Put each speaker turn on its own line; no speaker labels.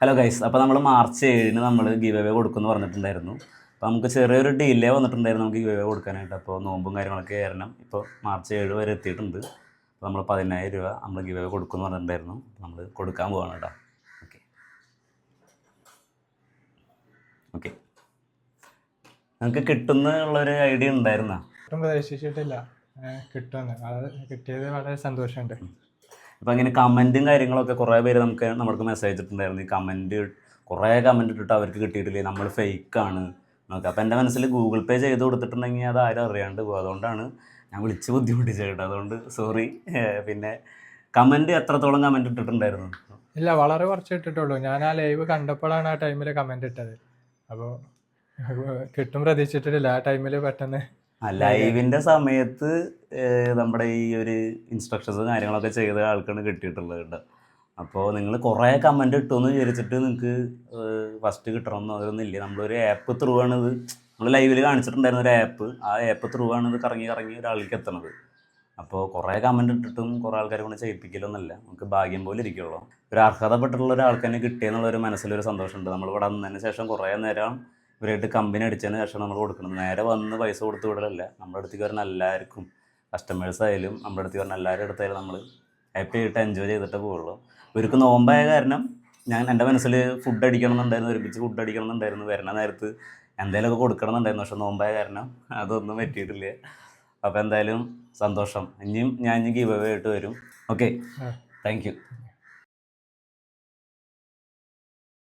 Hello guys, അപ്പോൾ നമ്മൾ March 7 നമ്മൾ ഗിവ് അവേ കൊടുക്കുമെന്ന് പറഞ്ഞിട്ടുണ്ടായിരുന്നു. അപ്പോൾ നമുക്ക് ചെറിയൊരു ഡിലേ വന്നിട്ടുണ്ടായിരുന്നു നമുക്ക് ഗിവ് അവേ കൊടുക്കാനായിട്ട്. അപ്പോൾ നോമ്പും കാര്യങ്ങളൊക്കെ കാരണം ഇപ്പോൾ മാർച്ച് 7 വരെ എത്തിയിട്ടുണ്ട്. അപ്പോൾ നമ്മൾ 10,000 രൂപ നമ്മൾ ഗിവ് അവേ കൊടുക്കുമെന്ന് പറഞ്ഞിട്ടുണ്ടായിരുന്നു. നമ്മൾ കൊടുക്കാൻ പോവാണ് കേട്ടോ. ഓക്കെ ഓക്കെ നിങ്ങൾക്ക് കിട്ടുമെന്നുള്ളൊരു ഐഡിയ ഉണ്ടായിരുന്നോ?
പ്രതീക്ഷിച്ചിട്ടില്ല കിട്ടുമെന്ന്. അത് കിട്ടിയത് വളരെ സന്തോഷമുണ്ട്.
അപ്പോൾ അങ്ങനെ കമൻറ്റും കാര്യങ്ങളൊക്കെ കുറേ പേര് നമ്മൾക്ക് മെസ്സേജ് ഇട്ടിട്ടുണ്ടായിരുന്നു. ഈ കുറേ കമൻറ്റ് ഇട്ടിട്ട് അവർക്ക് കിട്ടിയിട്ടില്ലേ, നമ്മൾ ഫേക്കാണ് എന്നൊക്കെ. അപ്പോൾ എൻ്റെ മനസ്സിൽ ഗൂഗിൾ പേ ചെയ്ത് കൊടുത്തിട്ടുണ്ടെങ്കിൽ അത് ആരും അറിയാണ്ട് പോകും. അതുകൊണ്ടാണ് ഞാൻ വിളിച്ച് ബുദ്ധിമുട്ടിച്ചത് കേട്ടോ. അതുകൊണ്ട് സോറി. പിന്നെ കമൻറ്റ് എത്രത്തോളം കമൻറ്റ് ഇട്ടിട്ടുണ്ടായിരുന്നു?
ഇല്ല, വളരെ കുറച്ച് ഇട്ടിട്ടുള്ളൂ. ഞാൻ ആ ലൈവ് കണ്ടപ്പോഴാണ് ആ ടൈമിൽ കമൻറ്റ് ഇട്ടത്. അപ്പോൾ കിട്ടും പ്രതീക്ഷിച്ചിട്ടില്ല. ആ ടൈമിൽ പെട്ടെന്ന്
ലൈവിൻ്റെ സമയത്ത് നമ്മുടെ ഈ ഒരു ഇൻസ്ട്രക്ഷൻസും കാര്യങ്ങളൊക്കെ ചെയ്ത ആൾക്കാണ് കിട്ടിയിട്ടുള്ളത് കേട്ടോ. അപ്പോൾ നിങ്ങൾ കുറേ കമൻറ്റ് ഇട്ടുമെന്ന് വിചാരിച്ചിട്ട് നിങ്ങൾക്ക് ഫസ്റ്റ് കിട്ടണമെന്ന് അതൊന്നുമില്ല. നമ്മളൊരു ആപ്പ് ത്രൂ ആണിത്, നമ്മൾ ലൈവിൽ കാണിച്ചിട്ടുണ്ടായിരുന്ന ഒരു ആപ്പ്, ആ ആപ്പ് ത്രൂ ആണ് ഇത് കറങ്ങി ഒരാൾക്ക് എത്തണത്. അപ്പോൾ കുറേ കമൻറ്റ് ഇട്ടിട്ടും കുറേ ആൾക്കാരെ കൊണ്ട് ചെയ്യിപ്പിക്കലൊന്നുമില്ല. നമുക്ക് ഭാഗ്യം പോലെ ഇരിക്കുള്ളൂ. ഒരു അർഹതപ്പെട്ടുള്ള ഒരാൾക്ക് തന്നെ കിട്ടിയെന്നുള്ളൊരു മനസ്സിലൊരു സന്തോഷമുണ്ട്. നമ്മളിവിടെ വന്നതിന് ശേഷം കുറേ നേരം ഇവരായിട്ട് കമ്പനി അടിച്ചതിന് ശേഷം നമ്മൾ കൊടുക്കുന്നത്. നേരെ വന്ന് പൈസ കൊടുത്ത് വിടലല്ല. നമ്മുടെ അടുത്തേക്ക് വരുന്ന എല്ലാവർക്കും, കസ്റ്റമേഴ്സ് ആയാലും നമ്മുടെ അടുത്തേക്ക് വരുന്ന എല്ലാവരുടെ അടുത്തായാലും നമ്മൾ ഹാപ്പി ആയിട്ട് എൻജോയ് ചെയ്തിട്ടേ പോവുള്ളൂ. ഇവർക്ക് നോമ്പായ കാരണം എൻ്റെ മനസ്സിൽ ഫുഡ് അടിക്കണം എന്നുണ്ടായിരുന്നു, ഒരുമിച്ച് ഫുഡ് അടിക്കണം എന്നുണ്ടായിരുന്നു, വരുന്ന നേരത്ത് എന്തെങ്കിലുമൊക്കെ കൊടുക്കണം എന്നുണ്ടായിരുന്നു. പക്ഷെ നോമ്പായ കാരണം അതൊന്നും പറ്റിയിട്ടില്ല. അപ്പോൾ എന്തായാലും സന്തോഷം. ഇനിയും ഞാൻ ഗിവ് അവേ ആയിട്ട് വരും. Okay, thank you.